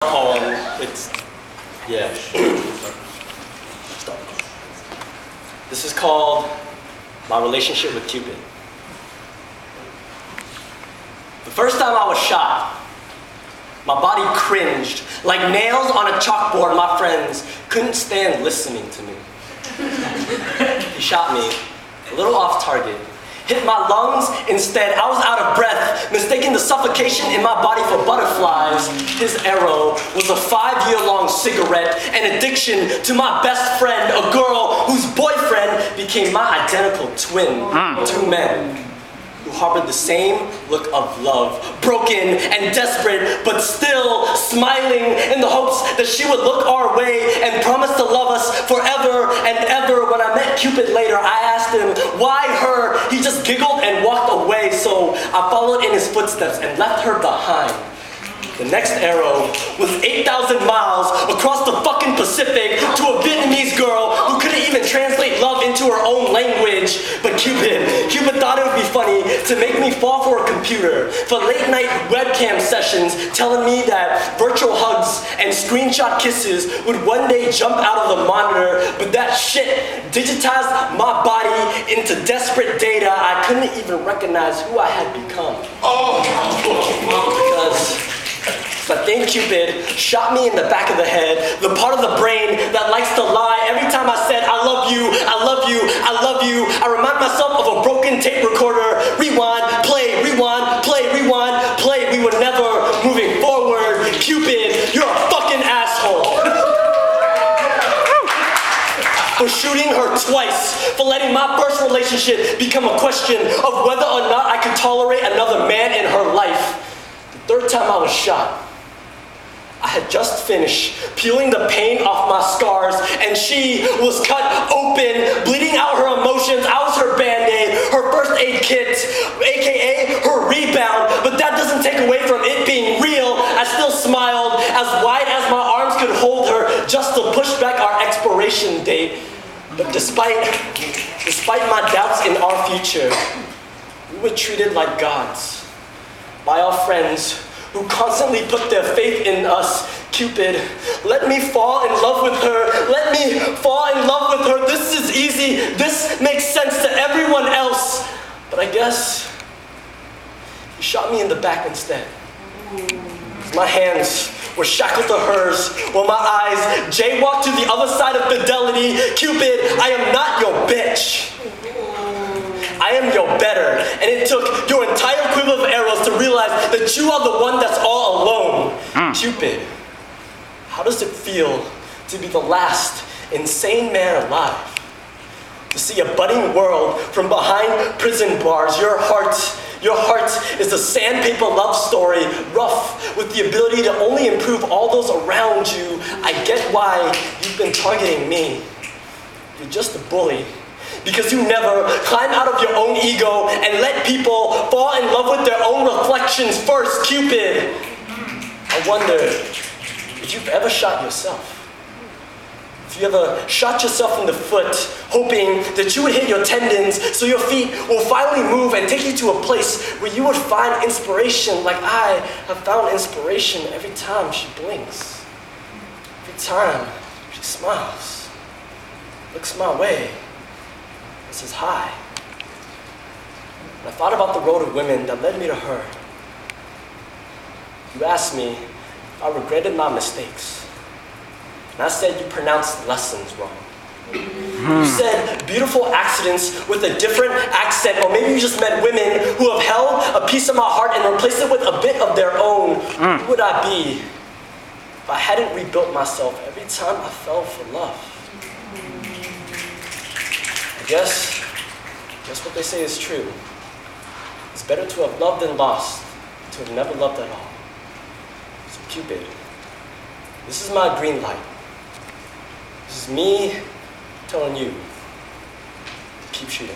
poem. It's, yeah. This is called My Relationship with Cupid. The first time I was shot, my body cringed like nails on a chalkboard. My friends couldn't stand listening to me. He shot me a little off target, hit my lungs instead. I was out of breath, mistaking the suffocation in my body for butterflies. His arrow was a 5-year-long cigarette, an addiction to my best friend, a girl whose boyfriend became my identical twin. Two men who harbored the same look of love, broken and desperate, but still smiling in the hopes that she would look our way and promise to love us forever and ever. When I met Cupid later, I asked him, why her? He just giggled and walked away, so I followed in his footsteps and left her behind. The next arrow was 8,000 miles across the fucking Pacific to a Vietnamese girl who couldn't even translate love into her own language. But Cupid thought it would be funny to make me fall for a computer, for late night webcam sessions, telling me that virtual hugs and screenshot kisses would one day jump out of the monitor. But that shit digitized my body into desperate data. I couldn't even recognize who I had become. Because I think Cupid shot me in the back of the head, the part of the brain that likes to lie. Every time I said, I love you, I love you, I love you, I remind myself of a broken tape recorder. Rewind, play, rewind, play, rewind, play. We were never moving forward. Cupid, you're a fucking asshole. For shooting her twice, for letting my first relationship become a question of whether or not I could tolerate another man in her life. The third time I was shot, I had just finished peeling the paint off my scars, and she was cut open, bleeding out her emotions. I was her Band-Aid, her first aid kit, aka her rebound. But that doesn't take away from it being real. I still smiled as wide as my arms could hold her, just to push back our expiration date. But despite my doubts in our future, we were treated like gods by our friends who constantly put their faith in us. Cupid, let me fall in love with her. Let me fall in love with her. This is easy. This makes sense to everyone else. But I guess he shot me in the back instead. My hands were shackled to hers, while my eyes jaywalked to the other side of fidelity. Cupid, I am not your bitch. I am your better, and it took your entire quiver of arrows to realize that you are the one that's all alone. Cupid, how does it feel to be the last insane man alive? To see a budding world from behind prison bars. Your heart is a sandpaper love story, rough, with the ability to only improve all those around you. I get why you've been targeting me. You're just a bully, because you never climb out of your own ego and let people fall in love with their own reflections first. Cupid, I wonder if you've ever shot yourself. If you ever shot yourself in the foot, hoping that you would hit your tendons so your feet will finally move and take you to a place where you would find inspiration, like I have found inspiration every time she blinks, every time she smiles, looks my way, says hi. And I thought about the road of women that led me to her. You asked me if I regretted my mistakes. And I said you pronounced lessons wrong. You said beautiful accidents with a different accent, or maybe you just meant women who have held a piece of my heart and replaced it with a bit of their own. Who would I be if I hadn't rebuilt myself every time I fell for love? I guess what they say is true. It's better to have loved than lost, than to have never loved at all. So Cupid, this is my green light. This is me telling you to keep shooting.